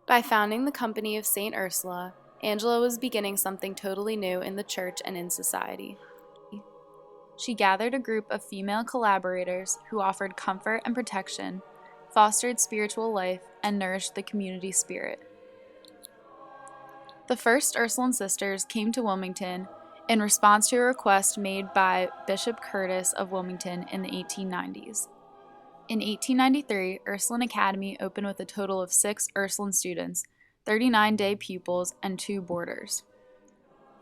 By founding the Company of St. Ursula, Angela was beginning something totally new in the church and in society. She gathered a group of female collaborators who offered comfort and protection, fostered spiritual life, and nourished the community spirit. The first Ursuline sisters came to Wilmington in response to a request made by Bishop Curtis of Wilmington in the 1890s. In 1893, Ursuline Academy opened with a total of 6 Ursuline students, 39 day pupils, and 2 boarders.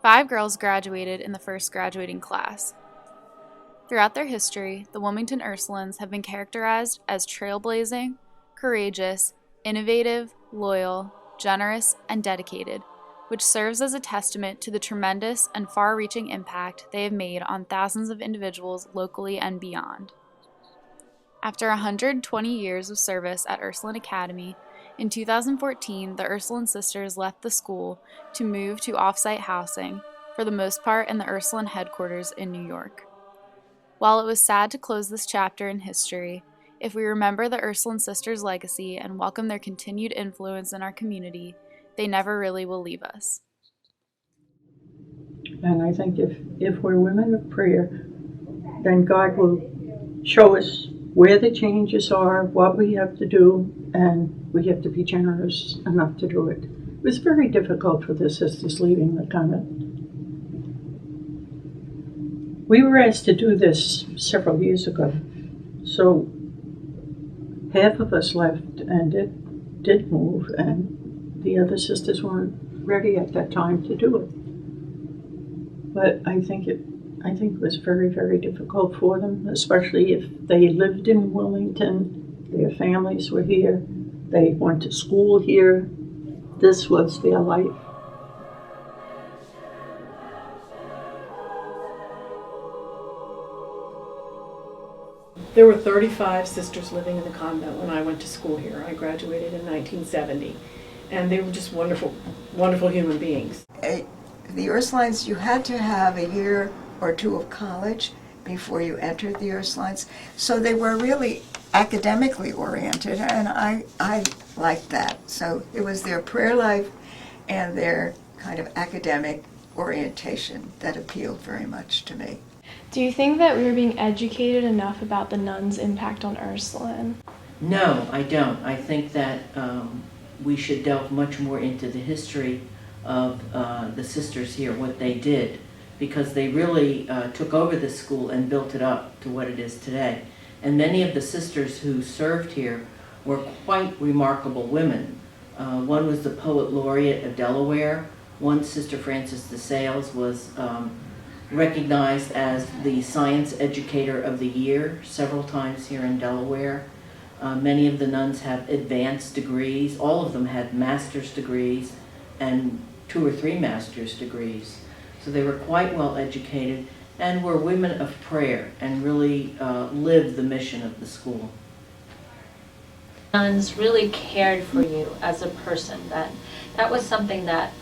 5 girls graduated in the first graduating class. Throughout their history, the Wilmington Ursulines have been characterized as trailblazing, courageous, innovative, loyal, generous, and dedicated, which serves as a testament to the tremendous and far-reaching impact they have made on thousands of individuals locally and beyond. After 120 years of service at Ursuline Academy, in 2014, the Ursuline sisters left the school to move to off-site housing, for the most part in the Ursuline headquarters in New York. While it was sad to close this chapter in history, if we remember the Ursuline sisters' legacy and welcome their continued influence in our community, they never really will leave us. And I think if we're women of prayer, then God will show us where the changes are, what we have to do, and we have to be generous enough to do it. It was very difficult for the sisters leaving the convent. We were asked to do this several years ago, so half of us left, and it did move, and the other sisters weren't ready at that time to do it. But I think it was very, very difficult for them, especially if they lived in Wilmington, their families were here, they went to school here. This was their life. There were 35 sisters living in the convent when I went to school here. I graduated in 1970, and they were just wonderful, wonderful human beings. The Ursulines, you had to have a year or 2 of college before you entered the Ursulines, so they were really academically oriented, and I liked that. So it was their prayer life and their kind of academic orientation that appealed very much to me. Do you think that we were being educated enough about the nuns' impact on Ursuline? No, I don't. I think that we should delve much more into the history of the sisters here, what they did, because they really took over this school and built it up to what it is today. And many of the sisters who served here were quite remarkable women. One was the poet laureate of Delaware. One, Sister Frances de Sales, was recognized as the Science Educator of the Year several times here in Delaware. Many of the nuns have advanced degrees. All of them had master's degrees and 2 or 3 master's degrees. So they were quite well educated and were women of prayer and really lived the mission of the school. Nuns really cared for you as a person. That was something that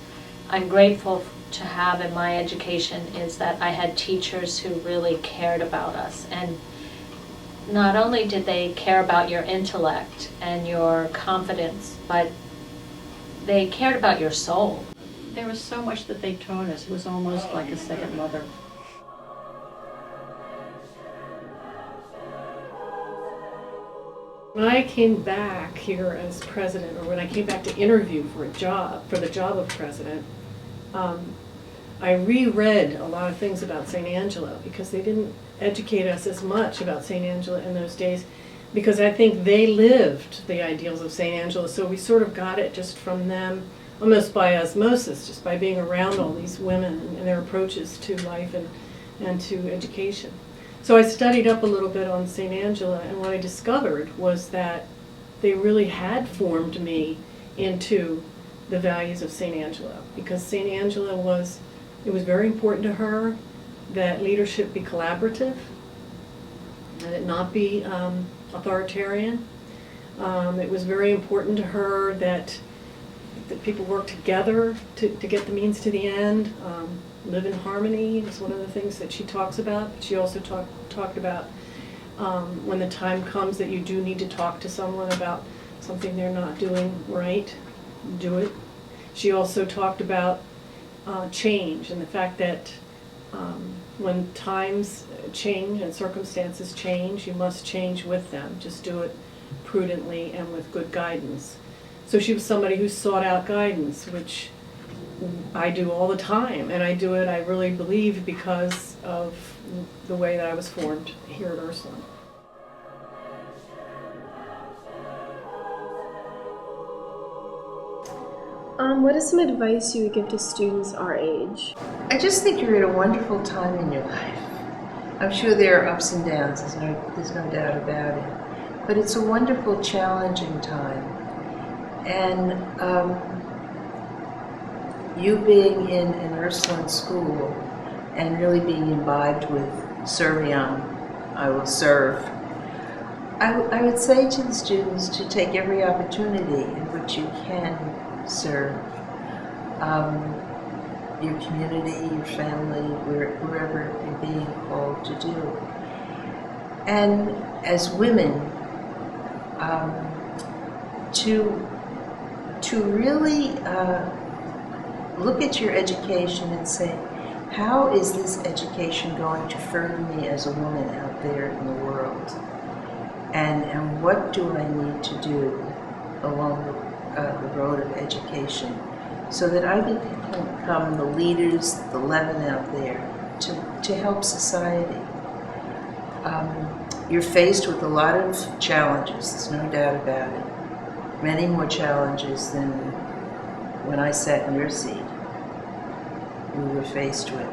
I'm grateful to have in my education, is that I had teachers who really cared about us. And not only did they care about your intellect and your confidence, but they cared about your soul. There was so much that they taught us. It was almost like a second mother. When I came back here as president, or when I came back to interview for the job of president, I reread a lot of things about St. Angela, because they didn't educate us as much about St. Angela in those days, because I think they lived the ideals of St. Angela, so we sort of got it just from them, almost by osmosis, just by being around all these women and their approaches to life and to education. So I studied up a little bit on St. Angela, and what I discovered was that they really had formed me into the values of St. Angela, because St. Angela it was very important to her that leadership be collaborative, that it not be authoritarian. It was very important to her that people work together to get the means to the end, live in harmony. It's one of the things that she talks about. She also talked about when the time comes that you do need to talk to someone about something they're not doing right, do it. She also talked about change and the fact that when times change and circumstances change, you must change with them. Just do it prudently and with good guidance. So she was somebody who sought out guidance, which I do all the time, and I do it, I really believe, because of the way that I was formed here at Ursuline. What is some advice you would give to students our age? I just think you're at a wonderful time in your life. I'm sure there are ups and downs, there's no doubt about it. But it's a wonderful, challenging time. And you being in an Ursuline school and really being imbibed with Serviam, I will serve. I would say to the students to take every opportunity in which you can serve your community, your family, wherever you're being called to do. And as women, to really look at your education and say, how is this education going to further me as a woman out there in the world? And what do I need to do along the road of education so that I can become the leaders, the leaven out there to help society. You're faced with a lot of challenges, there's no doubt about it. Many more challenges than when I sat in your seat we were faced with.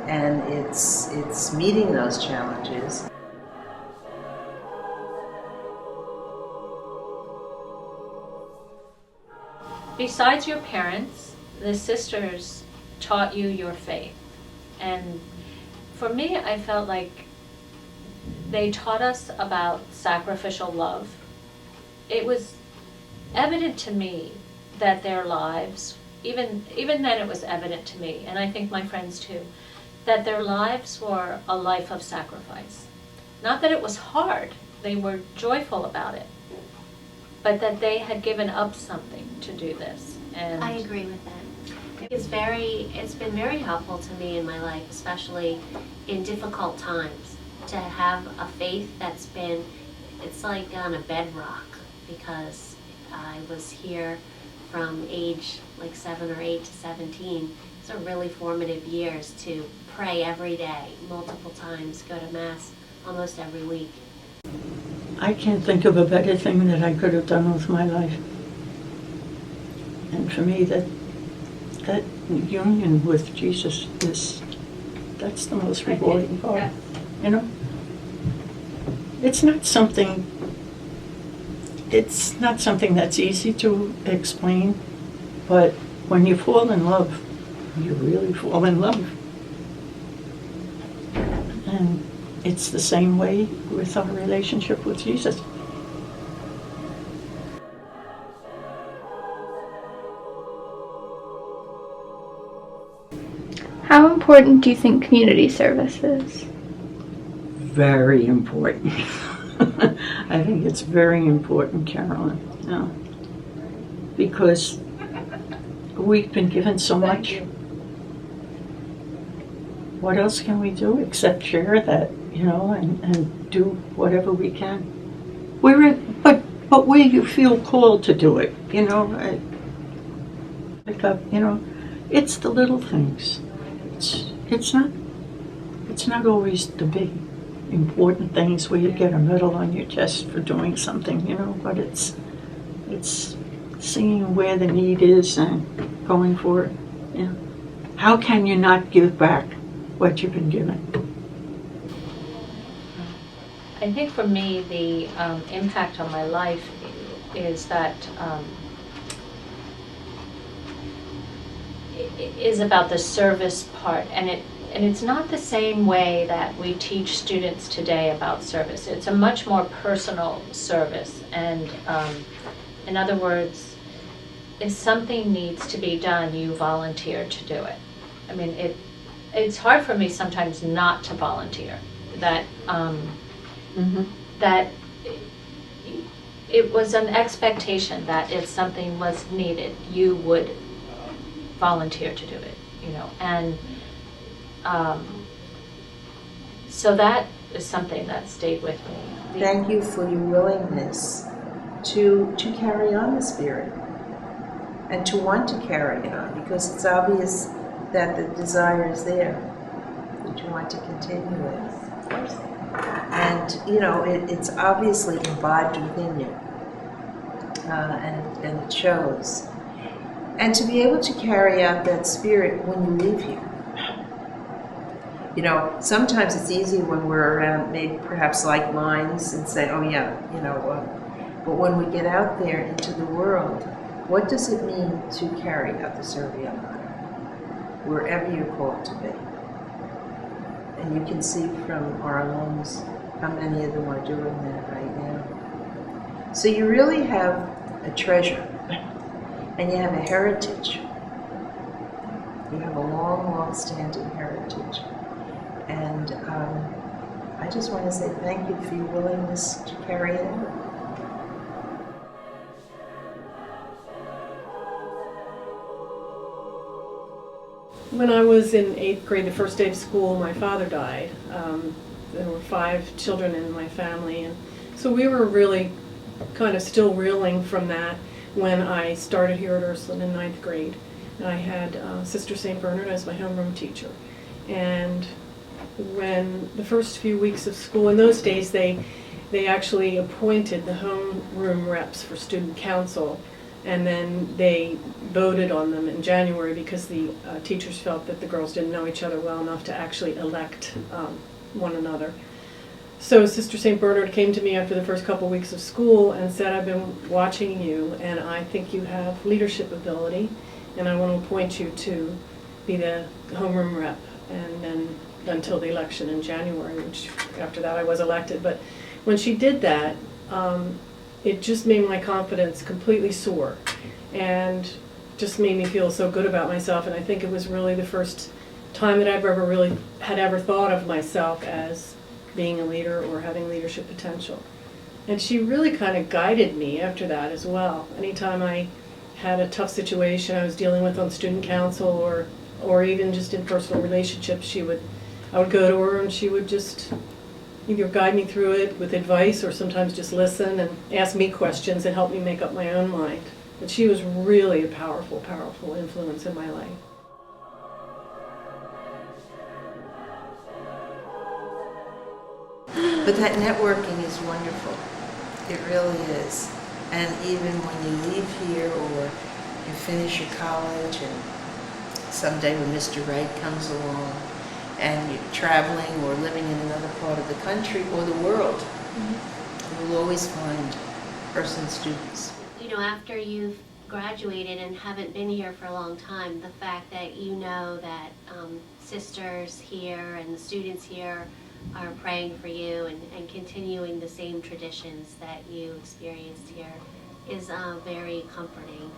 And it's meeting those challenges. Besides your parents, the sisters taught you your faith. And for me, I felt like they taught us about sacrificial love. It was evident to me that their lives, even then it was evident to me, and I think my friends too, that their lives were a life of sacrifice. Not that it was hard, they were joyful about it, but that they had given up something to do this. And I agree with that. It's been very helpful to me in my life, especially in difficult times, to have a faith that's been, it's like on a bedrock, because I was here from age like 7 or 8 to 17. These are really formative years to pray every day, multiple times, go to Mass almost every week. I can't think of a better thing that I could have done with my life. And for me, that union with Jesus that's the most rewarding part. You know? It's not something that's easy to explain, but when you fall in love, you really fall in love. And it's the same way with our relationship with Jesus. How important do you think community service is? Very important. I think it's very important, Carolyn. Yeah. Because we've been given so much. What else can we do except share that, and do whatever we can? But we feel called to do it, Pick up, it's the little things. It's not always the big important things where you get a medal on your chest for doing something, but it's seeing where the need is and going for it. Yeah. How can you not give back what you've been given? I think for me, the impact on my life is that is about the service part, and it's not the same way that we teach students today about service. It's a much more personal service, and in other words, if something needs to be done, you volunteer to do it. I mean, it's hard for me sometimes not to volunteer. That it was an expectation that if something was needed, you would volunteer to do it, you know, and so that is something that stayed with me. Thank you for your willingness to carry on the spirit and to want to carry it on, because it's obvious that the desire is there, that you want to continue it. And, you know, it's obviously imbibed within you, and it shows. And to be able to carry out that spirit when you leave here. You know, sometimes it's easy when we're around maybe perhaps like minds and say, oh yeah, you know, but when we get out there into the world, what does it mean to carry out the Serviam honor, wherever you're called to be? And you can see from our alums how many of them are doing that right now. So you really have a treasure, and you have a heritage. You have a long, long-standing heritage. And I just want to say thank you for your willingness to carry it out. When I was in 8th grade, the first day of school, my father died. There were 5 children in my family, and so we were really kind of still reeling from that when I started here at Ursuline in 9th grade. And I had Sister St. Bernard as my homeroom teacher. And when the first few weeks of school, in those days they actually appointed the homeroom reps for student council, and then they voted on them in January because the teachers felt that the girls didn't know each other well enough to actually elect one another. So Sister St. Bernard came to me after the first couple weeks of school and said, I've been watching you and I think you have leadership ability and I want to appoint you to be the homeroom rep, and then until the election in January, which after that I was elected. But when she did that, it just made my confidence completely soar and just made me feel so good about myself. And I think it was really the first time that I've ever thought of myself as being a leader or having leadership potential. And she really kind of guided me after that as well. Anytime I had a tough situation I was dealing with on student council or even just in personal relationships, I would go to her and she would just either guide me through it with advice or sometimes just listen and ask me questions and help me make up my own mind. But she was really a powerful, powerful influence in my life. But that networking is wonderful. It really is. And even when you leave here or you finish your college and someday when Mr. Right comes along and you're traveling or living in another part of the country or the world, you will always find Ursuline students. You know, after you've graduated and haven't been here for a long time, the fact that you know that sisters here and the students here are praying for you and continuing the same traditions that you experienced here is very comforting.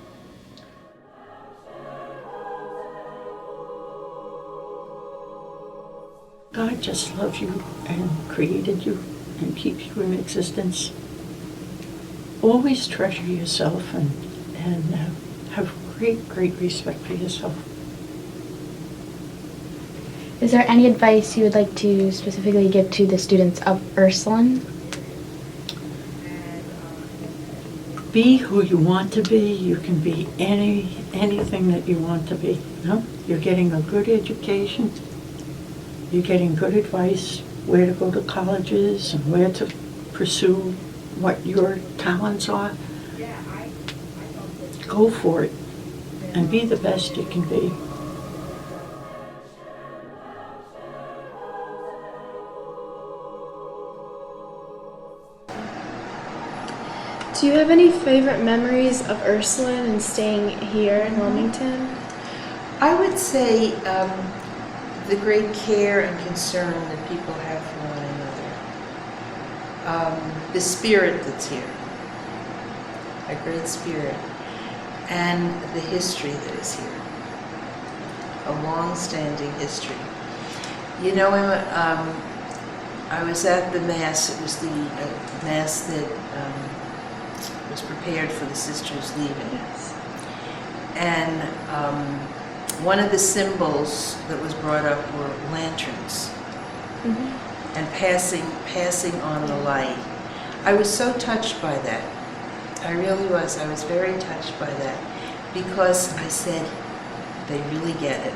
God just loves you and created you and keeps you in existence. Always treasure yourself and have great, great respect for yourself. Is there any advice you would like to specifically give to the students of Ursuline? Be who you want to be. You can be anything that you want to be. You know? You're getting a good education. You're getting good advice, where to go to colleges and where to pursue what your talents are. Go for it and be the best you can be. Do you have any favorite memories of Ursuline and staying here in Wilmington? I would say the great care and concern that people have for one another. The spirit that's here, a great spirit, and the history that is here, a long-standing history. You know, I was at the Mass, it was the Mass that was prepared for the sisters leaving. Yes. And one of the symbols that was brought up were lanterns and passing on the light. I was so touched by that. I really was. I was very touched by that because I said, they really get it.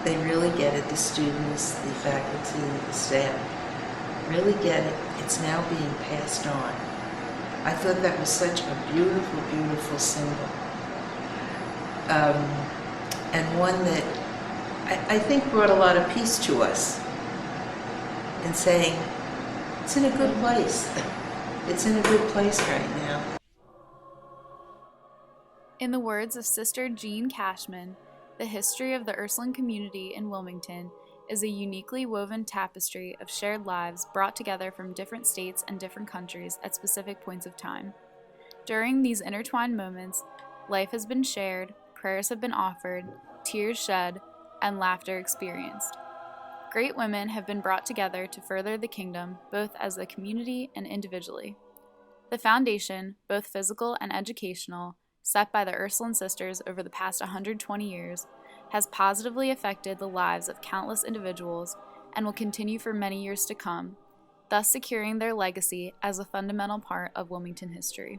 They really get it. The students, the faculty, the staff really get it. It's now being passed on. I thought that was such a beautiful, beautiful symbol. And one that I think brought a lot of peace to us in saying, it's in a good place. It's in a good place right now. In the words of Sister Jean Cashman, the history of the Ursuline community in Wilmington is a uniquely woven tapestry of shared lives brought together from different states and different countries at specific points of time. During these intertwined moments, life has been shared, prayers have been offered, tears shed, and laughter experienced. Great women have been brought together to further the kingdom, both as a community and individually. The foundation, both physical and educational, set by the Ursuline sisters over the past 120 years, has positively affected the lives of countless individuals and will continue for many years to come, thus securing their legacy as a fundamental part of Wilmington history.